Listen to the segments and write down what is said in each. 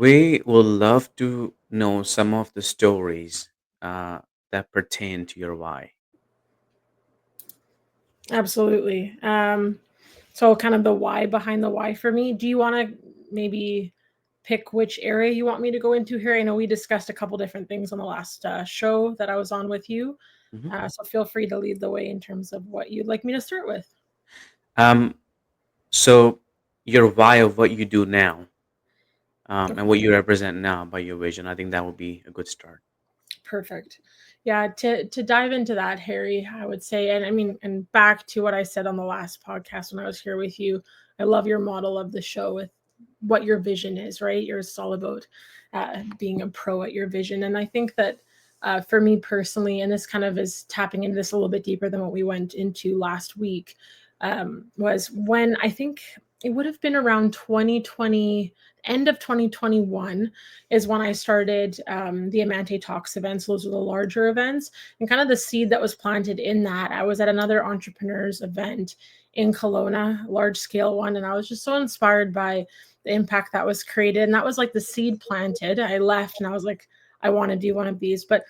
We would love to know some of the stories uh, that pertain to your why. Absolutely. So kind of the why behind the why for me. Do you want to maybe pick which area you want me to go into here? I know we discussed a couple different things on the last show that I was on with you. Mhm. So feel free to lead the way in terms of what you'd like me to start with. Um, so, your why of what you do now and Okay. what you represent now by your vision, I think that would be a good start. Perfect. Yeah, to dive into that, Harry, I would say, and I mean, and back to what I said on the last podcast when I was here with you, I love your model of the show with what your vision is, right? You're all about being a pro at your vision. And I think that for me personally, and this kind of is tapping into this a little bit deeper than what we went into last week, was when I think it would have been around 2020, end of 2021 is when I started the Amante Talks events. Those were the larger events, and kind of the seed that was planted in that. I was at another entrepreneurs event in Kelowna, large scale one, and I was just so inspired by the impact that was created. And that was like the seed planted. I left and I was like, I want to do one of these. But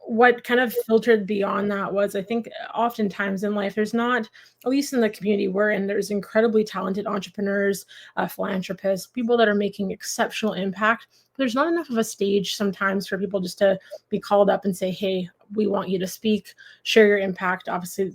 what kind of filtered beyond that was I think oftentimes in life there's not, at least in the community we're in, there's incredibly talented entrepreneurs, philanthropists, people that are making exceptional impact. There's not enough of a stage sometimes for people just to be called up and say, hey, we want you to speak, share your impact. Obviously,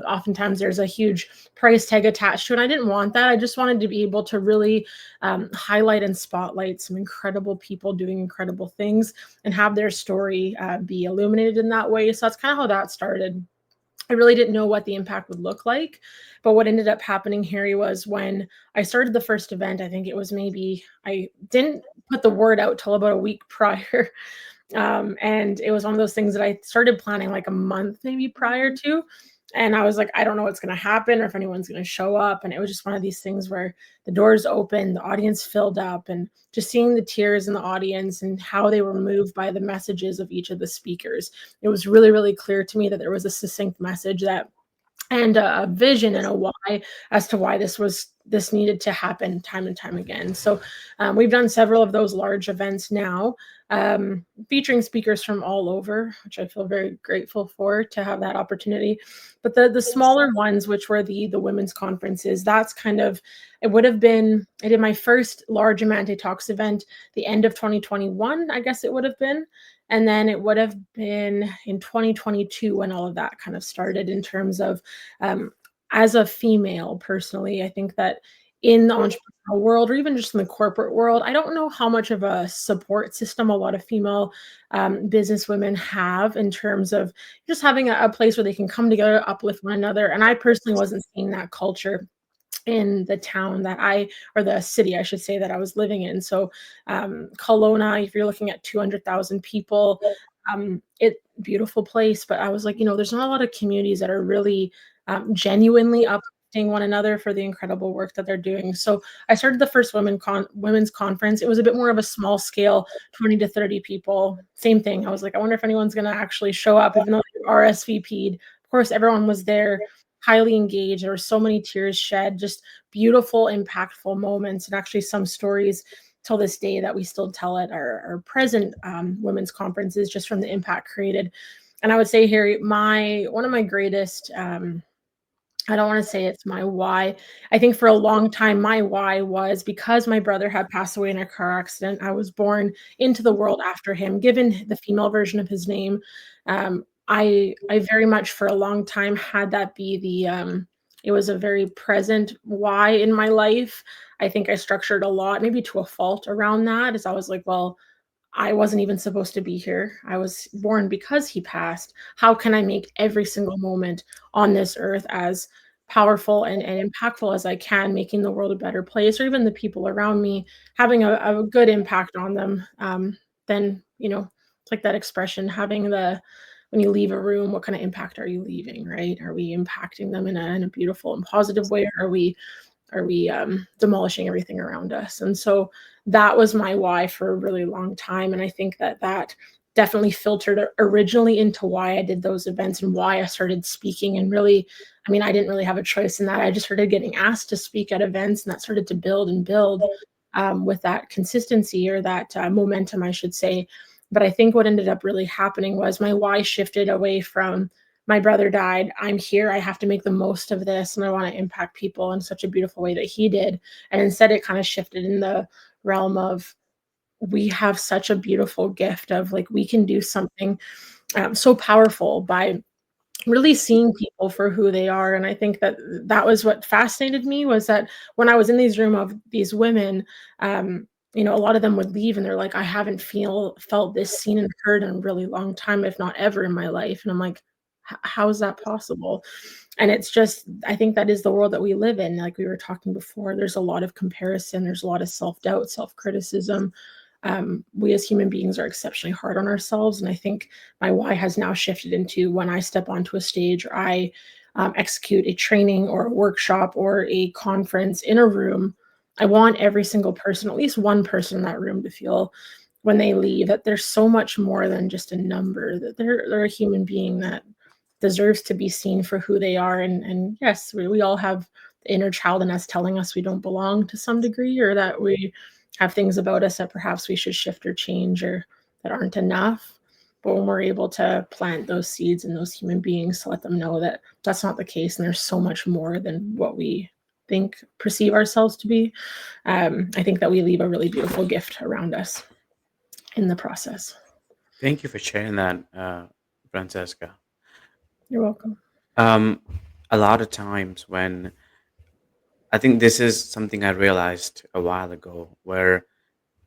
oftentimes there's a huge price tag attached to it. I didn't want that. I just wanted to be able to really highlight and spotlight some incredible people doing incredible things and have their story be illuminated in that way. So that's kind of how that started. I really didn't know what the impact would look like. But what ended up happening, Harry, was when I started the first event, I think it was maybe, I didn't put the word out till about a week prior. And it was one of those things that I started planning like a month maybe prior to. And I was like, I don't know what's going to happen or if anyone's going to show up. And it was just one of these things where the doors opened, the audience filled up, and just seeing the tears in the audience and how they were moved by the messages of each of the speakers. It was really, really clear to me that there was a succinct message that and a vision and a why as to why this needed to happen time and time again. So we've done several of those large events now, featuring speakers from all over, which I feel very grateful for to have that opportunity. But the smaller ones, which were the women's conferences, that's kind of, it would have been, I did my first large Amante Talks event the end of 2021, I guess it would have been. And then it would have been in 2022 when all of that kind of started in terms of, um, as a female personally, I think that in the entrepreneurial world or even just in the corporate world, I don't know how much of a support system a lot of female business women have in terms of just having a place where they can come together, uplift one another. And I personally wasn't seeing that culture in the town that or the city, I should say, that I was living in. So, Kelowna, if you're looking at 200,000 people, beautiful place. But I was like, there's not a lot of communities that are really genuinely uplifting one another for the incredible work that they're doing. So I started the first women's conference. It was a bit more of a small scale, 20 to 30 people. Same thing. I was like, I wonder if anyone's going to actually show up, even though they RSVP'd. Of course, everyone was there, highly engaged. There were so many tears shed, just beautiful, impactful moments, and actually some stories till this day that we still tell at our present women's conferences, just from the impact created. And I would say, Harry, one of my greatest, I don't want to say it's my why. I think for a long time, my why was because my brother had passed away in a car accident. I was born into the world after him, given the female version of his name. I very much for a long time had that be it was a very present why in my life. I think I structured a lot, maybe to a fault around that, as I was like, well, I wasn't even supposed to be here. I was born because he passed. How can I make every single moment on this earth as powerful and impactful as I can, making the world a better place, or even the people around me, having a good impact on them? Then, it's like that expression, having when you leave a room, what kind of impact are you leaving, right? Are we impacting them in a beautiful and positive way? Or are we demolishing everything around us? And so that was my why for a really long time. And I think that definitely filtered originally into why I did those events and why I started speaking. And really, I mean, I didn't really have a choice in that. I just started getting asked to speak at events, and that started to build and build. with that consistency or that momentum, I should say. But I think what ended up really happening was my why shifted away from my brother died. I'm here. I have to make the most of this, and I want to impact people in such a beautiful way that he did. And instead, it kind of shifted in the realm of we have such a beautiful gift of like we can do something so powerful by really seeing people for who they are. And I think that that was what fascinated me, was that when I was in these room of these women, um, a lot of them would leave and they're like, I haven't felt this seen and heard in a really long time, if not ever in my life. And I'm like, how is that possible? And it's just, I think that is the world that we live in. Like we were talking before, there's a lot of comparison, there's a lot of self-doubt, self-criticism. We as human beings are exceptionally hard on ourselves. And I think my why has now shifted into when I step onto a stage or I execute a training or a workshop or a conference in a room, I want every single person, at least one person in that room, to feel when they leave that there's so much more than just a number, that they're a human being that deserves to be seen for who they are. And yes, we all have the inner child in us telling us we don't belong to some degree, or that we have things about us that perhaps we should shift or change or that aren't enough. But when we're able to plant those seeds in those human beings to let them know that that's not the case and there's so much more than what we think, perceive ourselves to be, I think that we leave a really beautiful gift around us in the process. Thank you for sharing that, Francesca. You're welcome. Um, a lot of times when I think this is something I realized a while ago, where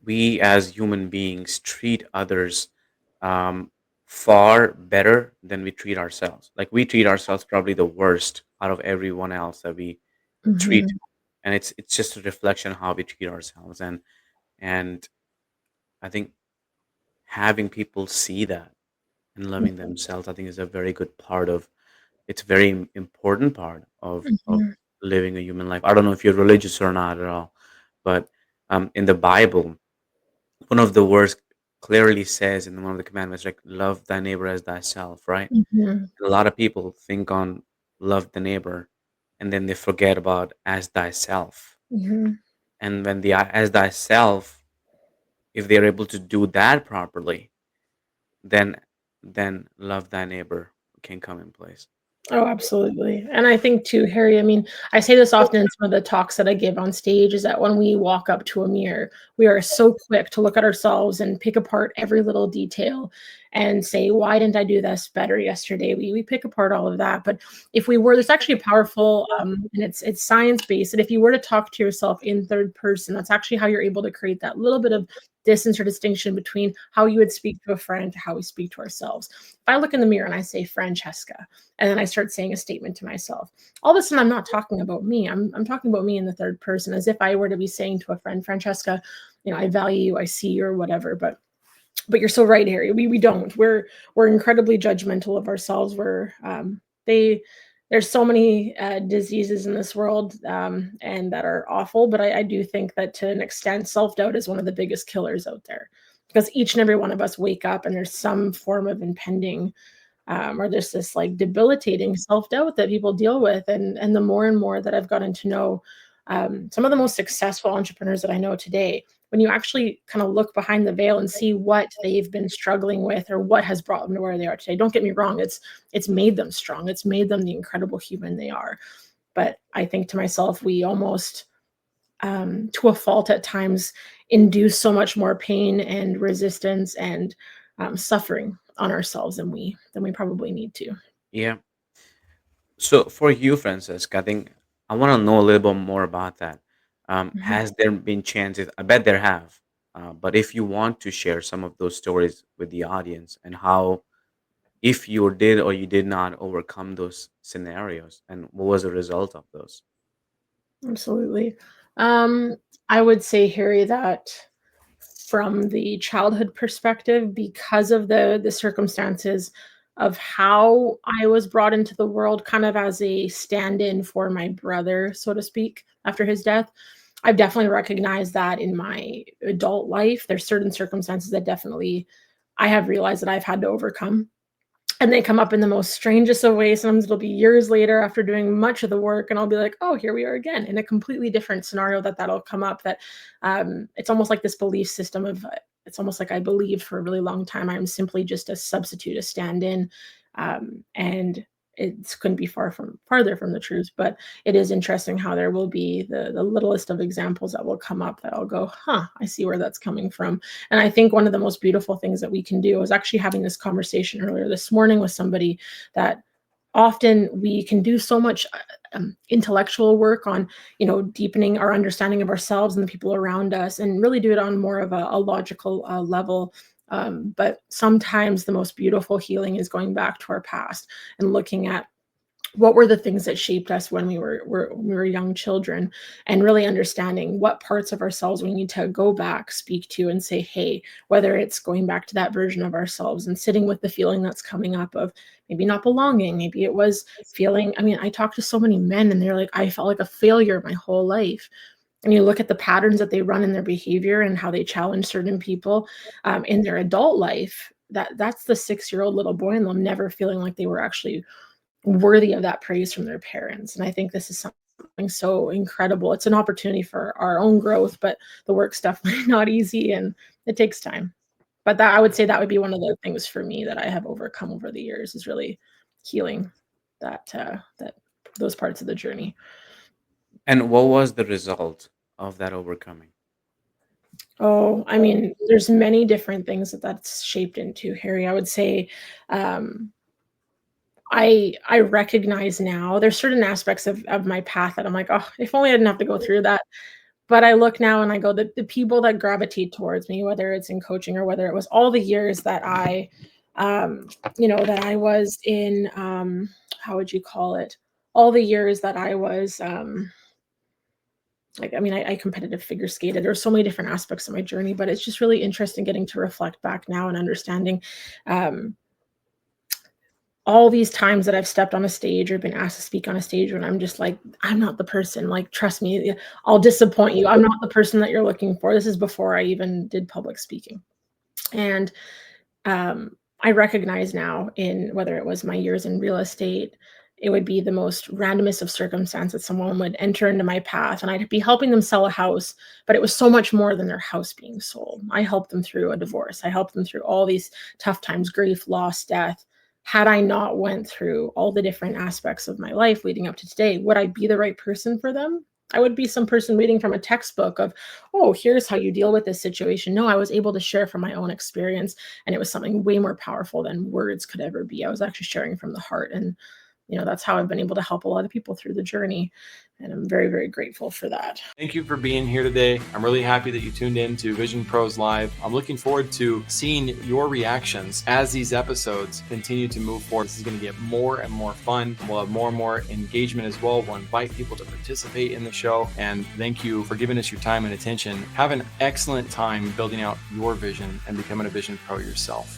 we as human beings treat others um, far better than we treat ourselves. Like we treat ourselves probably the worst out of everyone else that we treat, Hmm. and it's just a reflection of how we treat ourselves. And I think having people see that and loving themselves, I think, is a very good part of. It's a very important part of Hmm. living a human life. I don't know if you're religious or not at all, but in the Bible, one of the words clearly says in one of the commandments, like love thy neighbor as thyself, right? Hmm. A lot of people think on love the neighbor and then they forget about as thyself. Hmm. And when the as thyself, if they're able to do that properly, then love thy neighbor can come in place. Oh, absolutely. And I think too, Harry, I mean, I say this often in some of the talks that I give on stage, is that when we walk up to a mirror, we are so quick to look at ourselves and pick apart every little detail and say, why didn't I do this better yesterday? We pick apart all of that. But if we were, there's actually a powerful, and it's science based. And if you were to talk to yourself in third person, that's actually how you're able to create that little bit of distance or distinction between how you would speak to a friend to how we speak to ourselves. If I look in the mirror and I say Francesca, and then I start saying a statement to myself, all of a sudden I'm not talking about me. I'm talking about me in the third person, as if I were to be saying to a friend, Francesca, I value you, I see you, or whatever. But you're so right, Harry. We don't. We're incredibly judgmental of ourselves. They there's so many diseases in this world, and that are awful. But I do think that to an extent, self doubt is one of the biggest killers out there, because each and every one of us wake up and there's some form of impending, or there's this like debilitating self doubt that people deal with. And the more and more that I've gotten to know some of the most successful entrepreneurs that I know today, when you actually kind of look behind the veil and see what they've been struggling with or what has brought them to where they are today, don't get me wrong, it's made them strong. It's made them the incredible human they are. But I think to myself, we almost, to a fault at times, induce so much more pain and resistance and suffering on ourselves than we probably need to. Yeah. So for you, Francesca, I think I want to know a little bit more about that. Mhm. Has there been chances? I bet there have. But if you want to share some of those stories with the audience and how, if you did or you did not overcome those scenarios, and what was the result of those? Absolutely. Um, I would say, Harry, that from the childhood perspective, because of the circumstances of how I was brought into the world, kind of as a stand-in for my brother, so to speak, after his death, I've definitely recognized that in my adult life. There's certain circumstances that definitely I have realized that I've had to overcome. and they come up in the most strangest of ways. Sometimes it'll be years later after doing much of the work, and I'll be like, "Oh, here we are again," in a completely different scenario that'll come up. That it's almost like this belief system of it's almost like I believed for a really long time I'm simply just a substitute, a stand-in, and it couldn't be farther from the truth. But it is interesting how there will be the littlest of examples that will come up that I'll go, "Huh, I see where that's coming from." And I think one of the most beautiful things that we can do, I was actually having this conversation earlier this morning with somebody, that often we can do so much intellectual work on, deepening our understanding of ourselves and the people around us, and really do it on more of a logical level. But sometimes the most beautiful healing is going back to our past and looking at what were the things that shaped us when when we were young children, and really understanding what parts of ourselves we need to go back, speak to, and say, hey, whether it's going back to that version of ourselves and sitting with the feeling that's coming up of maybe not belonging, maybe it was feeling, I mean, I talk to so many men and they're like, I felt like a failure my whole life. And you look at the patterns that they run in their behavior and how they challenge certain people in their adult life, that's the 6-year-old little boy in them never feeling like they were actually worthy of that praise from their parents. And I think this is something so incredible. It's an opportunity for our own growth, but the work's definitely not easy and it takes time. But that, I would say, that would be one of the things for me that I have overcome over the years, is really healing that those parts of the journey. And what was the result of that overcoming? Oh, I mean, there's many different things that's shaped into, Harry. I would say um, I recognize now there's certain aspects of my path that I'm like, "Oh, if only I didn't have to go through that." But I look now and I go, the people that gravitate towards me, whether it's in coaching or whether it was all the years that um, that I was in, how would you call it? All the years that I was, like, I mean, I competitive figure skated. There's so many different aspects of my journey, but it's just really interesting getting to reflect back now and understanding, um, all these times that I've stepped on a stage or been asked to speak on a stage when I'm just like, I'm not the person. Like, trust me, I'll disappoint you. I'm not the person that you're looking for. This is before I even did public speaking. And I recognize now, in whether it was my years in real estate, it would be the most randomest of circumstances. Someone would enter into my path and I'd be helping them sell a house, but it was so much more than their house being sold. I helped them through a divorce. I helped them through all these tough times, grief, loss, death. Had I not went through all the different aspects of my life leading up to today, would I be the right person for them? I would be some person reading from a textbook of, oh, here's how you deal with this situation. No, I was able to share from my own experience, and it was something way more powerful than words could ever be. I was actually sharing from the heart, and that's how I've been able to help a lot of people through the journey, and I'm very, very grateful for that. Thank you for being here today. I'm really happy that you tuned in to Vision Pros Live. I'm looking forward to seeing your reactions as these episodes continue to move forward. This is going to get more and more fun. We'll have more and more engagement as well. We'll invite people to participate in the show. And thank you for giving us your time and attention. Have an excellent time building out your vision and becoming a vision pro yourself.